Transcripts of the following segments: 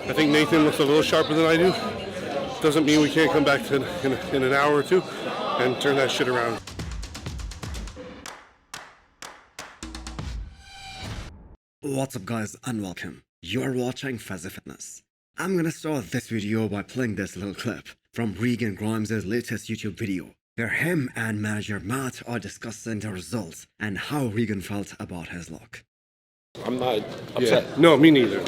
I think Nathan looks a little sharper than I do. Doesn't mean we can't come back to in an hour or two and turn that shit around. What's up guys and welcome. You're watching Fazi Fitness. I'm gonna start this video by playing this little clip from Regan Grimes' latest YouTube video, where him and manager Matt are discussing the results and how Regan felt about his look. I'm not upset. Yeah. No, me neither.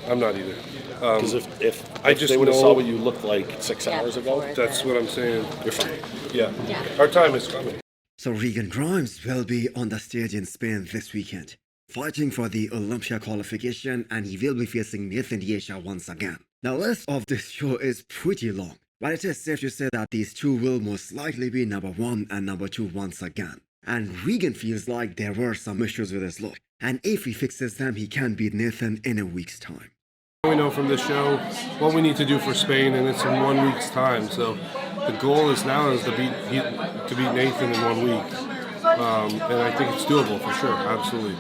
I'm not either. Because if they would have saw what you looked like 6 hours ago, That's what I'm saying. you're fine. Yeah. Our time is coming. So Regan Grimes will be on the stage in Spain this weekend, fighting for the Olympia qualification, and he will be facing Nathan Diesha once again. The list of this show is pretty long, but it is safe to say that these two will most likely be number 1 and number 2 once again. And Regan feels like there were some issues with his look, and if he fixes them, he can beat Nathan in a week's time. We know from this show what we need to do for Spain, and it's in 1 week's time. So the goal is to beat Nathan in 1 week, and I think it's doable for sure. Absolutely.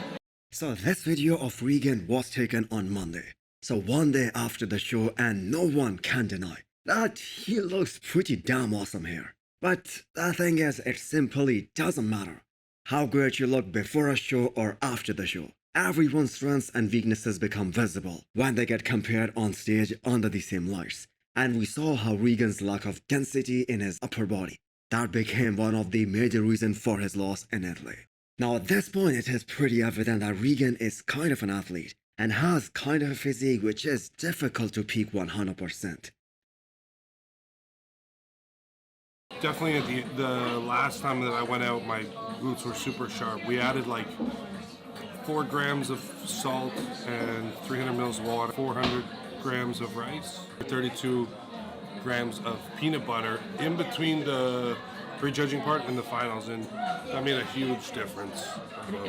So this video of Regan was taken on Monday, so one day after the show, and no one can deny that he looks pretty damn awesome here. But the thing is, it simply doesn't matter how great you look before a show or after the show. Everyone's strengths and weaknesses become visible when they get compared on stage under the same lights. And we saw how Regan's lack of density in his upper body, that became one of the major reasons for his loss in Italy. Now at this point, it is pretty evident that Regan is kind of an athlete and has kind of a physique which is difficult to peak 100%. Definitely at the last time that I went out, my glutes were super sharp. We added like 4 grams of salt and 300 mils of water, 400 grams of rice, 32 grams of peanut butter in between the prejudging part and the finals, and that made a huge difference.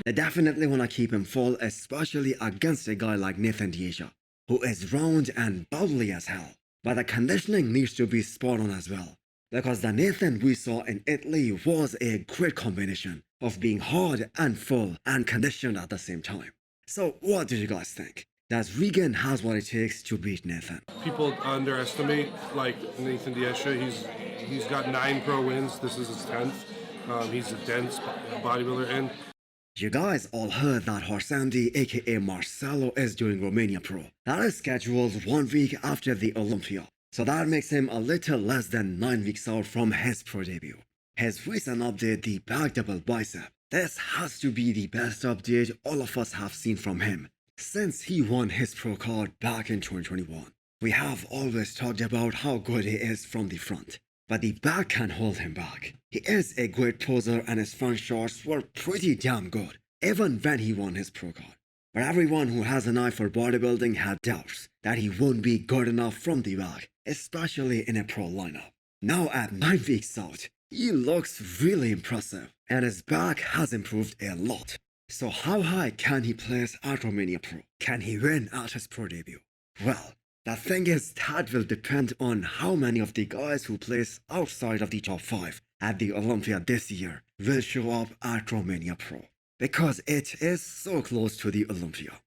They definitely want to keep him full, especially against a guy like Nathan Diesha, who is round and bubbly as hell. But the conditioning needs to be spot on as well, because the Nathan we saw in Italy was a great combination of being hard and full and conditioned at the same time. So what do you guys think? Does Regan has what it takes to beat Nathan? People underestimate like Nathan Diesha. He's got 9 pro wins. This is his 10th. He's a dense bodybuilder, and you guys all heard that Horsandi aka Marcelo is doing Romania Pro. That is scheduled 1 week after the Olympia. So that makes him a little less than 9 weeks out from his pro debut. His recent update, the back double bicep, this has to be the best update all of us have seen from him since he won his pro card back in 2021. We have always talked about how good he is from the front, but the back can hold him back. He is a great poser and his front shots were pretty damn good, even when he won his pro card. But everyone who has an eye for bodybuilding had doubts that he won't be good enough from the back, especially in a pro lineup. Now at 9 weeks out, he looks really impressive, and his back has improved a lot. So how high can he place at Romania Pro? Can he win at his pro debut? Well, the thing is, that will depend on how many of the guys who place outside of the top 5 at the Olympia this year will show up at Romania Pro, because it is so close to the Olympia.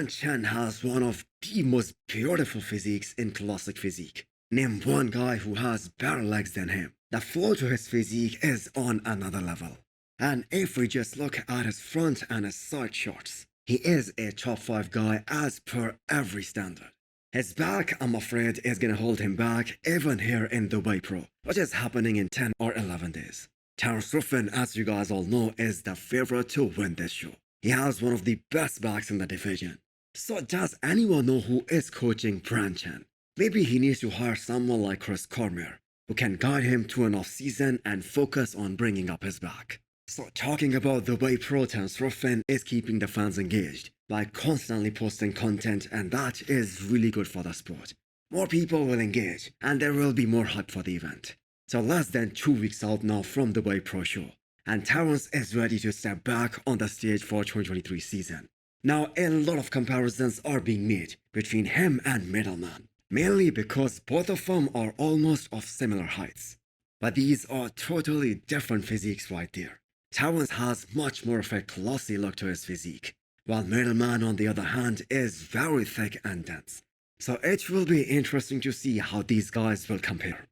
Chen has one of the most beautiful physiques in classic physique. Name one guy who has better legs than him. The flow to his physique is on another level. And if we just look at his front and his side shots, he is a top 5 guy as per every standard. His back, I'm afraid, is gonna hold him back even here in Dubai Pro, which is happening in 10 or 11 days. Terrence Ruffin, as you guys all know, is the favorite to win this show. He has one of the best backs in the division. So does anyone know who is coaching Chen? Maybe he needs to hire someone like Chris Cormier, who can guide him to an off-season and focus on bringing up his back. So talking about the way Terrence Ruffin is keeping the fans engaged by constantly posting content, and that is really good for the sport. More people will engage and there will be more hype for the event. So less than 2 weeks out now from the Dubai Pro Show, and Terrence is ready to step back on the stage for 2023 season. Now a lot of comparisons are being made between him and Madelman, mainly because both of them are almost of similar heights. But these are totally different physiques right there. Terrence has much more of a classy look to his physique, while Madelman on the other hand is very thick and dense. So it will be interesting to see how these guys will compare.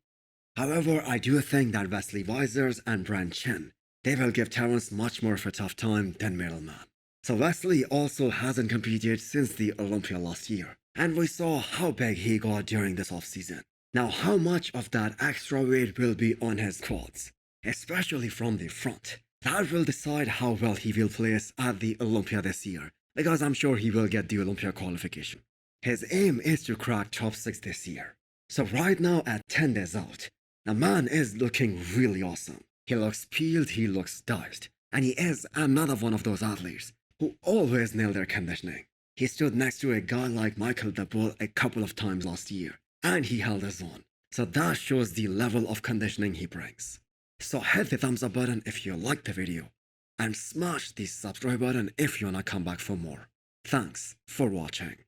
However, I do think that Wesley vissers and Chen, they will give Terrence much more of a tough time than Madelman. So Wesley also hasn't competed since the Olympia last year, and we saw how big he got during this offseason. Now how much of that extra weight will be on his quads, especially from the front, that will decide how well he will place at the Olympia this year, because I'm sure he will get the Olympia qualification. His aim is to crack top 6 this year. So right now at 10 days out, the man is looking really awesome. He looks peeled, he looks diced, and he is another one of those athletes who always nail their conditioning. He stood next to a guy like Michael the Bull a couple of times last year, and he held his own. So that shows the level of conditioning he brings. So hit the thumbs up button if you liked the video, and smash the subscribe button if you wanna come back for more. Thanks for watching.